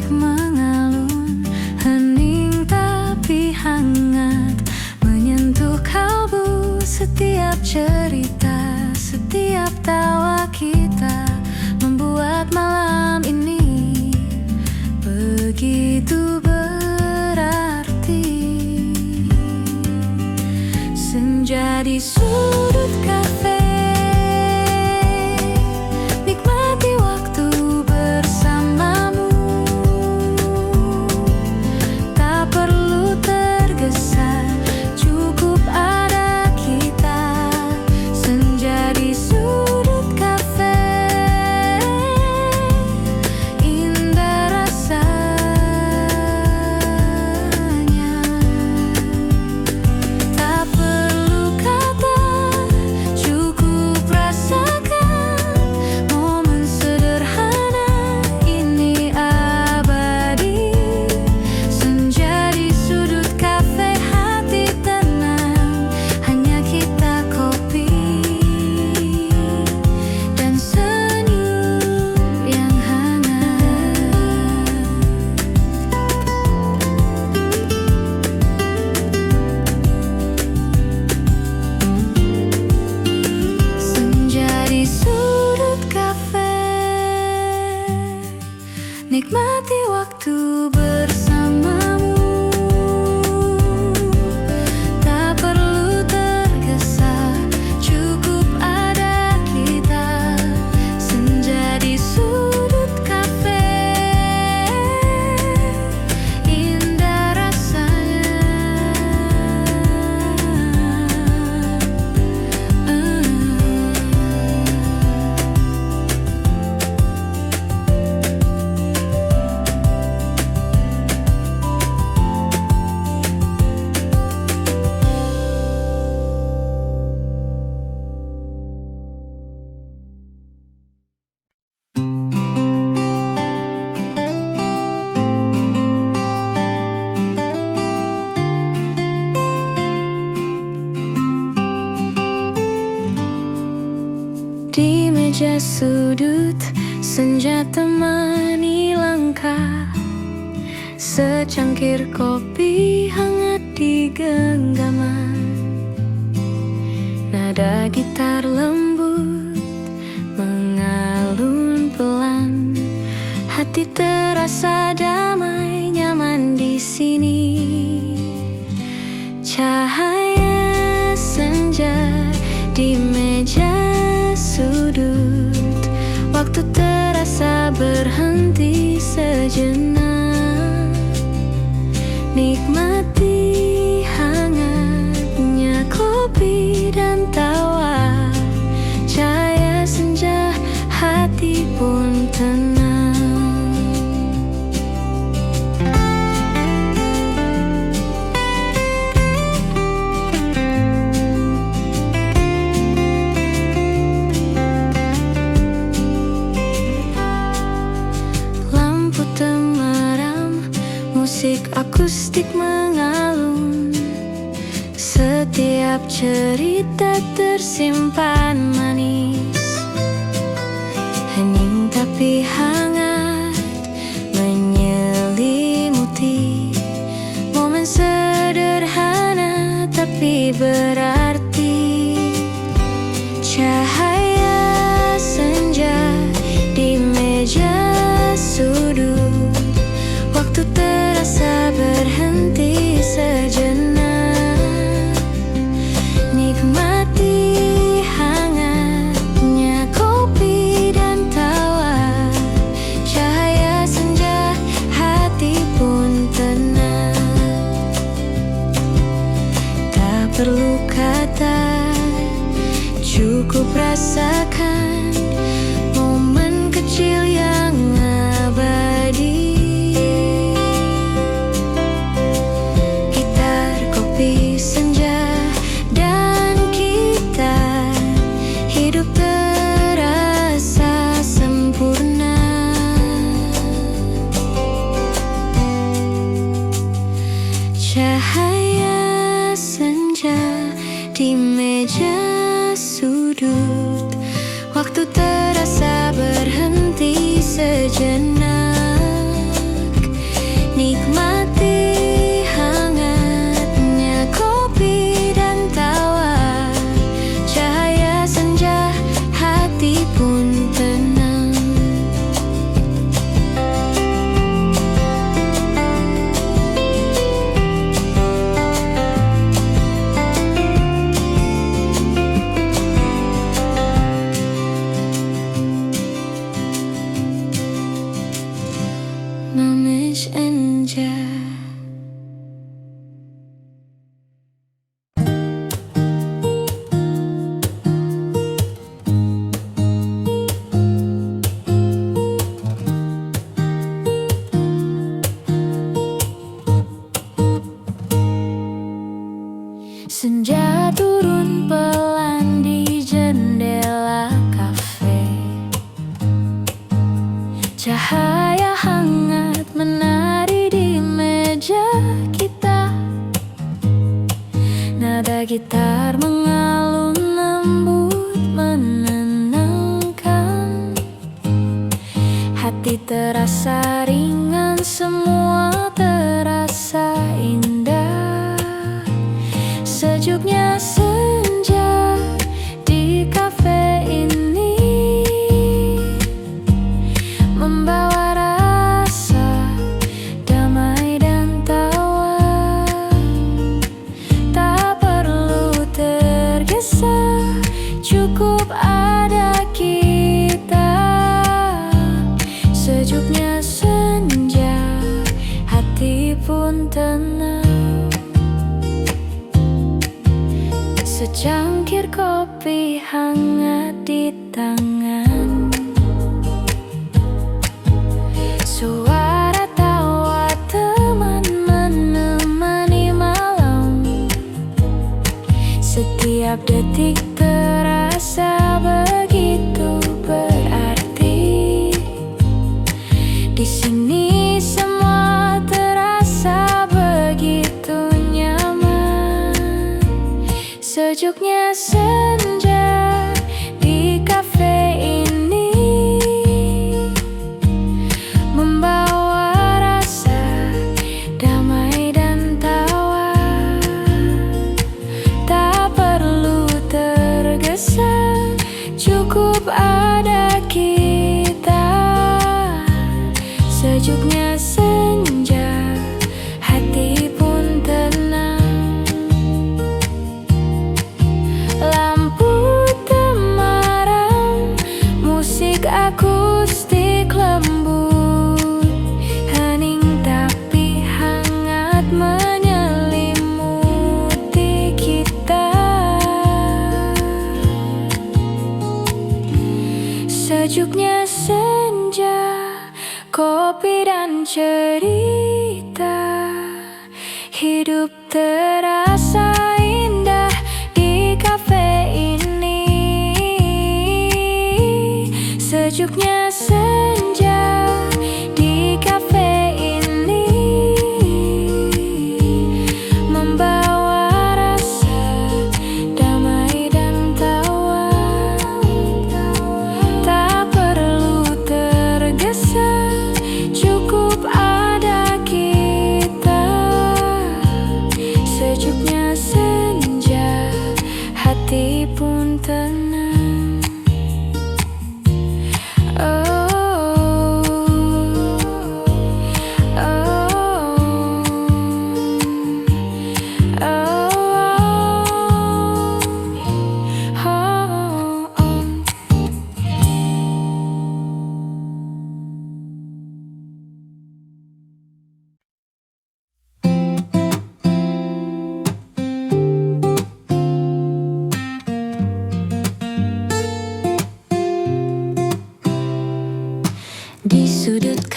Mengalun, hening tapi hangat, menyentuh kalbu. Setiap cerita, setiap tawa kita membuat malam ini begitu berarti. Senja di sudut kafe, nikmati waktu bersamamu. Cukup ada kita. Senja di sudut kafe, indah rasanya. Tak perlu kata, cukup rasakan momen sederhana ini abadi. Senja di sudut kafe, hati tenang, hanya kita, kopi dan senyum yang hangat. Senja di sudut kafe, nikmati waktu bersamamu. Tak perlu tergesa, cukup ada kita. Senja di sudut kafe, indah rasanya. Di meja sudut, senja temani langkah. Secangkir kopi hangat di genggaman, nada gitar lembut mengalun pelan. Hati terasa damai, nyaman di sini. Cahaya senja di meja sudut, waktu terasa berhenti sejenak. Nikmati hangatnya kopi dan tawa, cahaya senja, hati pun tenang. mengalun. Setiap cerita tersimpan manis, hening tapi hangat menyelimuti. Momen sederhana tapi berarti. Cahaya senja di meja sudut, waktu terasa berhenti sejenak. Nikmati hangatnya kopi dan tawa. Cahaya senja, hati pun tenang. Tak perlu kata, cukup rasakan momen kecil yang abadi. Gitar, kopi, senja, dan kita, hidup terasa sempurna. Cahaya senja di meja sudut, waktu terasa berhenti sejenak. Nikmati hangatnya kopi dan tawa. Cahaya senja, hati pun tenang. Mamis Enja. Senja turun pelan di jendela kafe. Cahaya hangat menari di meja kita. Nada gitar mengalun lembut menenangkan. Hati terasa ringan, semua terasa indah. Sejuknya senja di kafe ini membawa rasa damai dan tawa. Tak perlu tergesa, cukup ada kita. Sejuknya senja, hati pun tenang. Secangkir kopi hangat di tangan. Suara tawa teman menemani malam. Setiap detik terasa begitu berarti. Di sini semua terasa begitu nyaman. Sejuknya senja di kafe ini membawa rasa damai dan tawa. Tak perlu tergesa, cukup ada kita. Sejuknya senja, hati pun tenang. Lampu temaram, musik akustik lembut, hening tapi hangat menyelimuti kita. Sejuknya senja, kopi dan cerita, hidup terasa indah di kafe ini. Sejuknya senja di kafe ini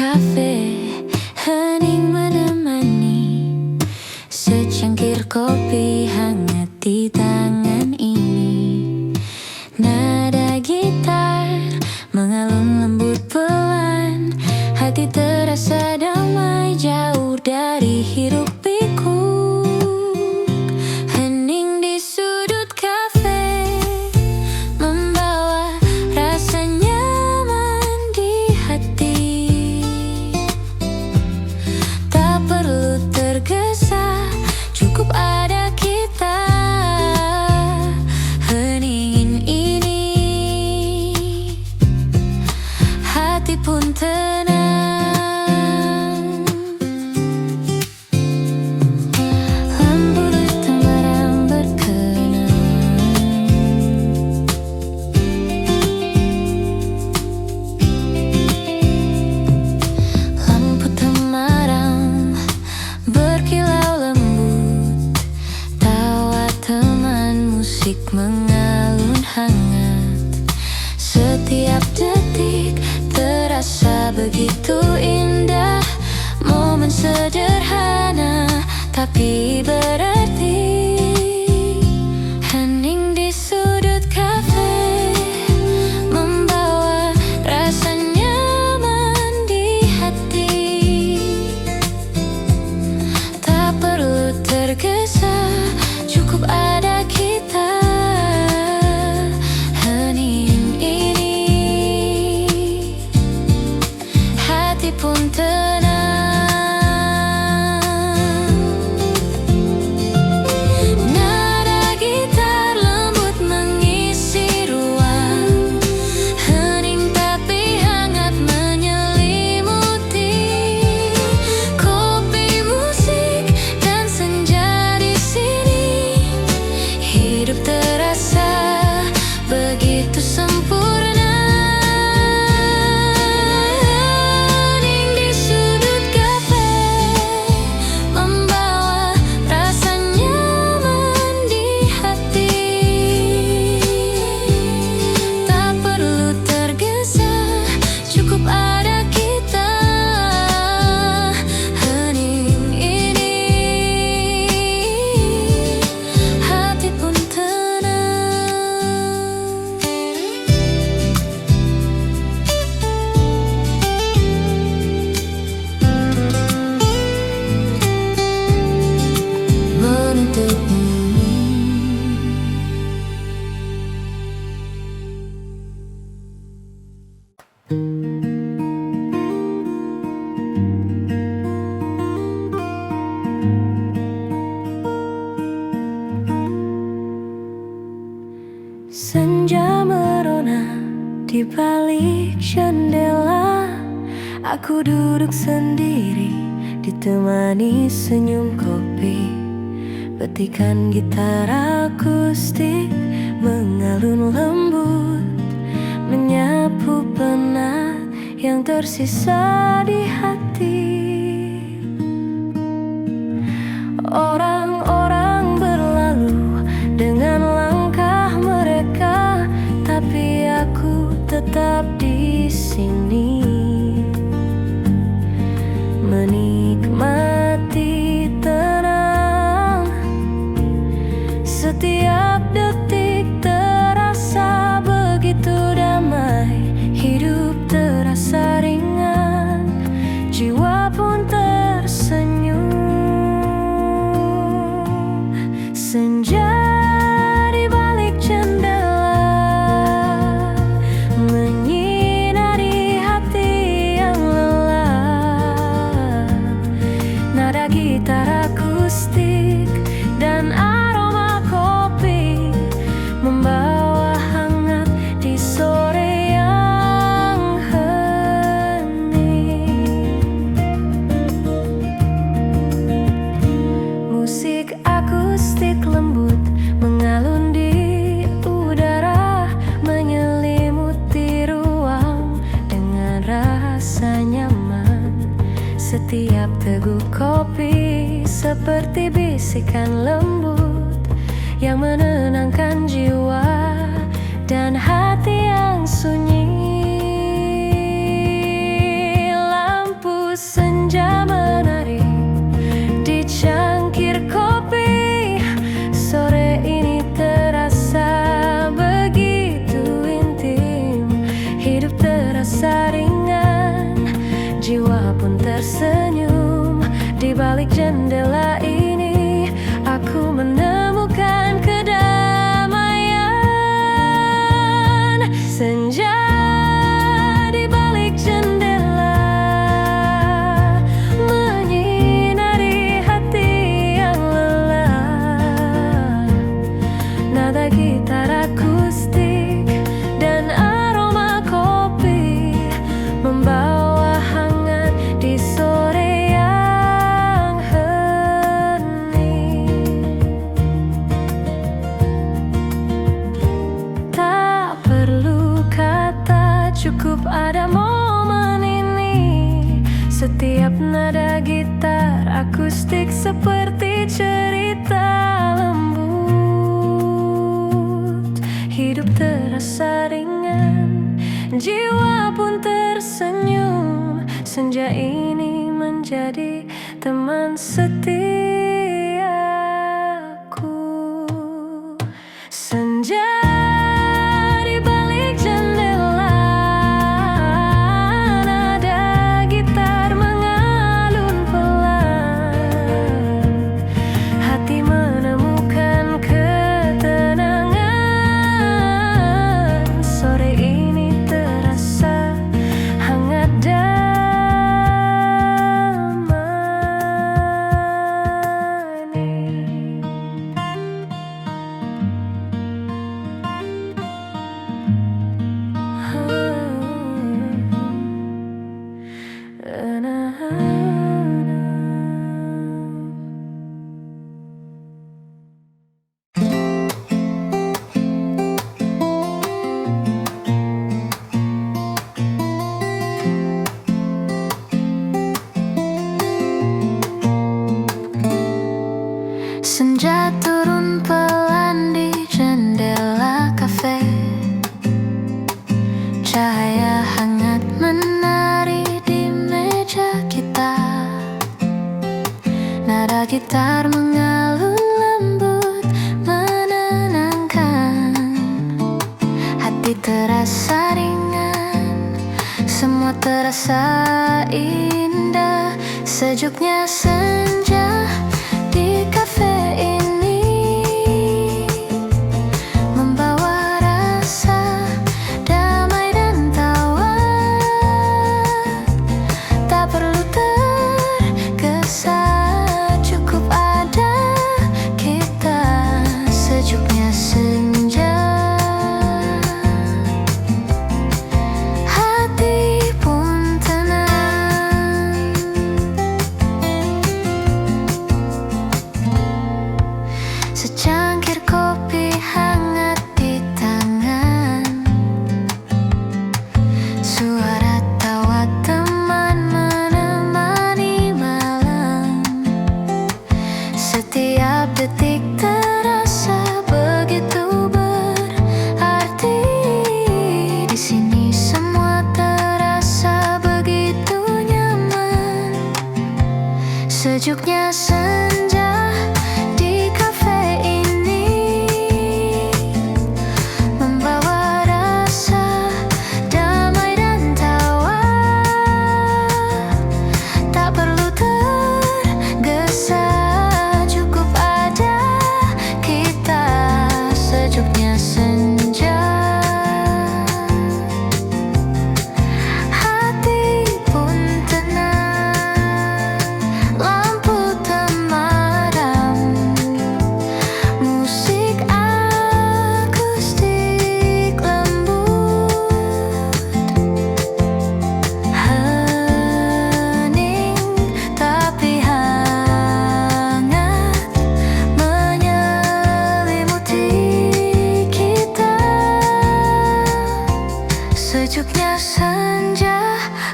kafe, hening menemani secangkir kopi hangat di tangan ini. Nada gitar mengalun lembut pelan, hati terasa damai jauh dari hiruk pikuk. Hening di sudut kafe membawa rasa nyaman di hati. Tak perlu tergesa, cukup ada kita. Heningin ini, hati pun tenang. Lampu datang barang berkenan, lampu temaram berkilau lembut, tawa teman musik mengalun hangat. Setiap detik terasa begitu indah, momen sederhana tapi berarti. Hening di sudut kafe membawa rasa nyaman di hati. Tak perlu tergesa, cukup ada kita. Hening ini, hati pun tenang. Nada gitar lembut mengisi ruang, hening tapi hangat menyelimuti. Kopi, musik, dan senja di sini, hidup terasa begitu sempurna. Hening di sudut kafe membawa rasa nyaman di hati. Tak perlu tergesa, cukup ada kita. Hening ini, hati pun tenang. Menuntutmu. Senja merona di balik jendela, aku duduk sendiri ditemani senyum kopi. Petikan gitar akustik mengalun lembut, menyapu penat yang tersisa di hati. Orang-orang berlalu dengan langkah mereka, tapi aku tetap di sini menikmati tenang. Setiap detik terasa begitu damai, hidup terasa ringan, jiwa pun tersenyum. Senja di balik jendela menyinari hati yang lelah. Nada gitar akustik dan aroma kopi membawa hangat di sore yang hening. Musik akustik lembut mengalun di udara, menyelimuti ruang dengan rasa nyaman. Setiap teguk kopi seperti bisikan lembut yang menenangkan jiwa dan hati yang sunyi. Lampu senja ini menjadi teman setiaku. Senja di balik jendela, nada gitar mengalun pelan. Hati menemukan ketenangan. Sore ini terasa hangat Senja turun pelan di jendela kafe. Cahaya hangat menari di meja kita. Nada gitar mengalun lembut menenangkan. Hati terasa ringan, semua terasa indah. Sejuknya senja di kafe ini membawa rasa damai dan tawa. Tak perlu tergesa, cukup ada kita. Sejuknya senja, hati pun tenang. Secangkir kopi hangat di tangan. Suara tawa teman menemani malam. Setiap detik terasa begitu berarti. Di sini semua terasa begitu nyaman. Sejuknya senja di kafe ini membawa rasa damai dan tawa. Tak perlu tergesa, cukup ada kita. Sejuknya senja, hati pun tenang. Lampu temadam, musik akustik lembut. Hening tapi hangat menyelimuti kita. Sejuknya senja,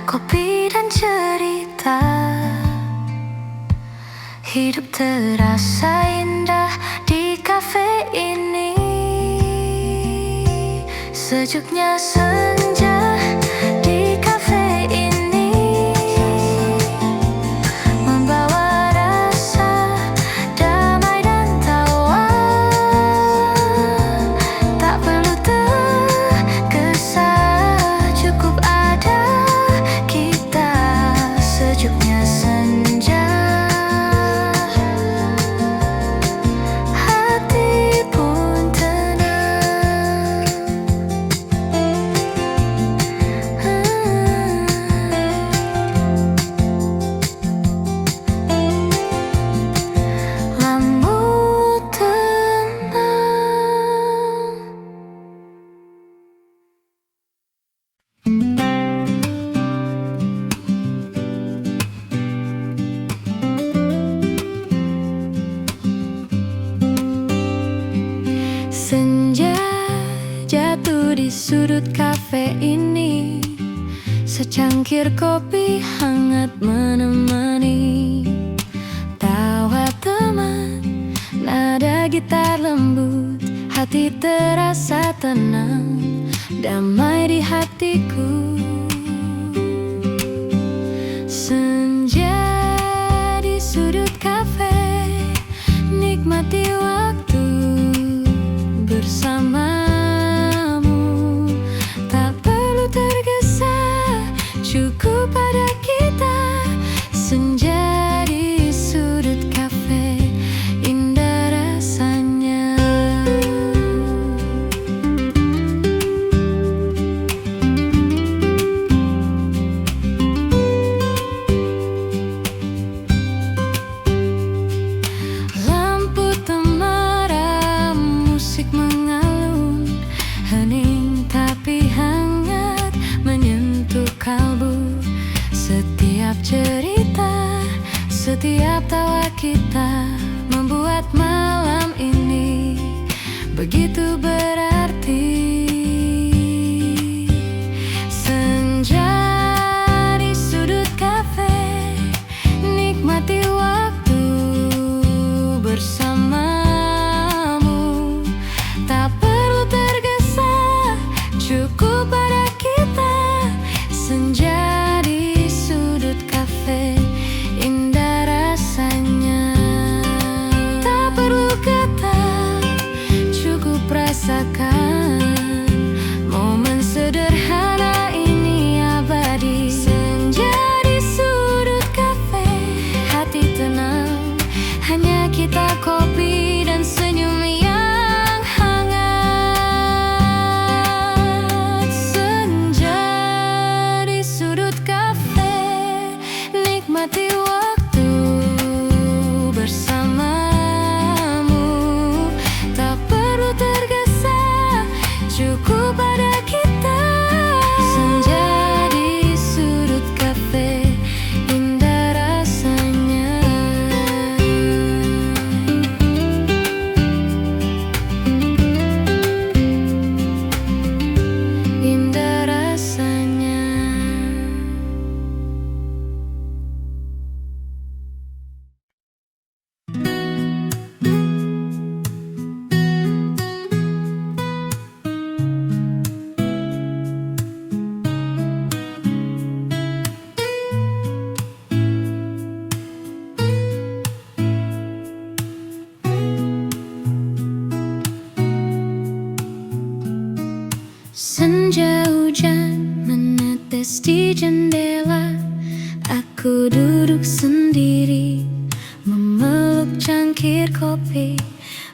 kopi dan cerita. Hidup terasa indah di kafe ini. Sejuknya senja di kafe ini membawa rasa damai dan tawa. Tak perlu tergesa, cukup ada kita. Sejuknya senja, hati pun tenang. Lampu tenang. Senja jatuh di sudut kafe ini. Secangkir kopi hangat menemani. Tawa teman, nada gitar lembut. Hati terasa tenang, damai di hatiku. Cafe. Nikmati waktu bersamamu, tak perlu tergesa, cukup pada kita. Senja di sudut kafe, indah rasanya. Lampu temaram, musik mengalun, hening tapi hangat menyentuh kalbu. Setiap cerita, setiap tawa kita membuat malam ini begitu berarti. Senja di sudut kafe, nikmati waktu bersamamu, tak perlu tergesa, cukup pada kita. Senja di sudut kafe, indah rasanya. Tak perlu kata, cukup rasakan. Momen sederhana ini abadi. Senja di sudut kafe, hati tenang, hanya kita, kopi dan senyum yang hangat. Senja di sudut kafe, nikmati waktu bersamamu, tak perlu tergesa, cukup pada kita. Senja di sudut kafe, indah rasanya. Indah rasanya. Senja hujan menetes di jendela, aku duduk sendiri memeluk cangkir kopi.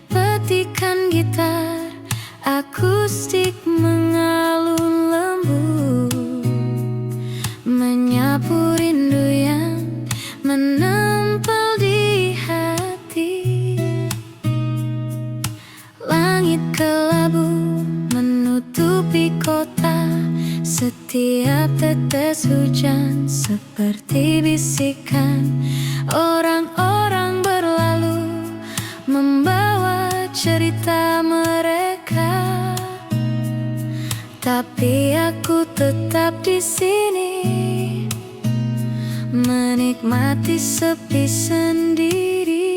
Petikan gitar akustik mengalun lembut, menyapu rindu yang menempel di hati. Langit kelabu menutupi kota, setiap tetes hujan seperti bisikan. Orang-orang berlalu membawa cerita mereka, tapi aku tetap di sini menikmati sepi sendiri.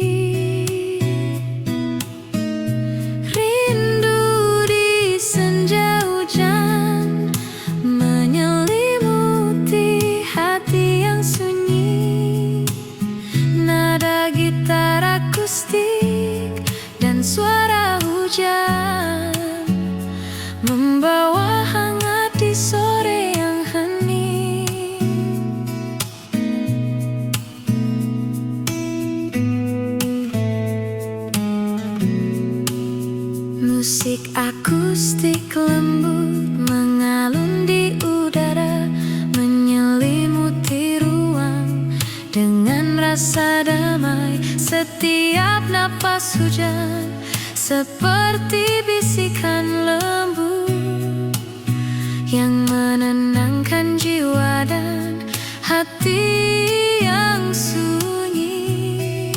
Rindu di senja hujan menyelimuti hati yang sunyi. Nada gitar akustik dan suara hujan membawa hangat di sore yang hening. Musik akustik lembut mengalun di udara, menyelimuti ruang dengan rasa damai. Setiap napas hujan seperti bisikan lembut yang menenangkan jiwa dan hati yang sunyi.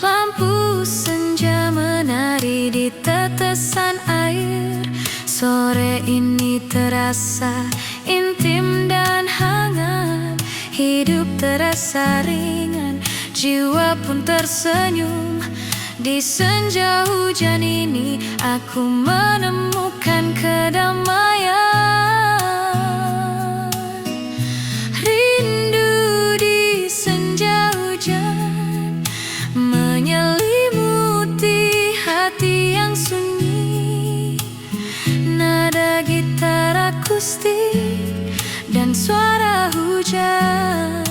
Lampu senja menari di tetesan air. Sore ini terasa intim dan hangat. Hidup terasa ringan, jiwa pun tersenyum. Di senja hujan ini aku menemukan kedamaian. Rindu di senja hujan hujan,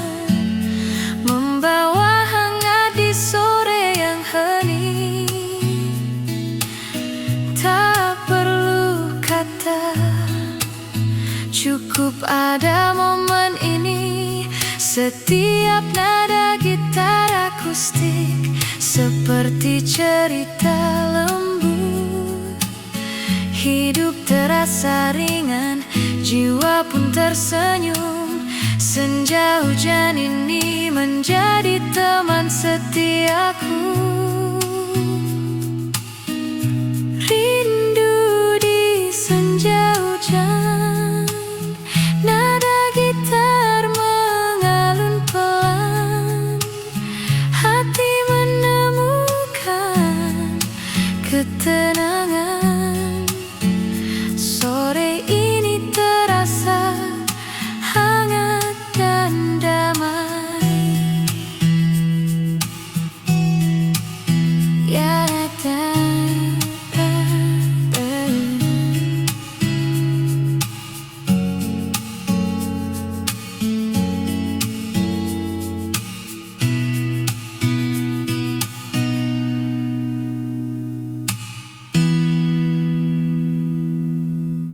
membawa hangat di sore yang hening. Tak perlu kata, cukup ada momen ini. Setiap nada gitar akustik seperti cerita lembut. Hidup terasa ringan, jiwa pun tersenyum. Senja hujan ini menjadi teman setiaku. Rindu di senja hujan, nada gitar mengalun pelan. Hati menemukan ketenangan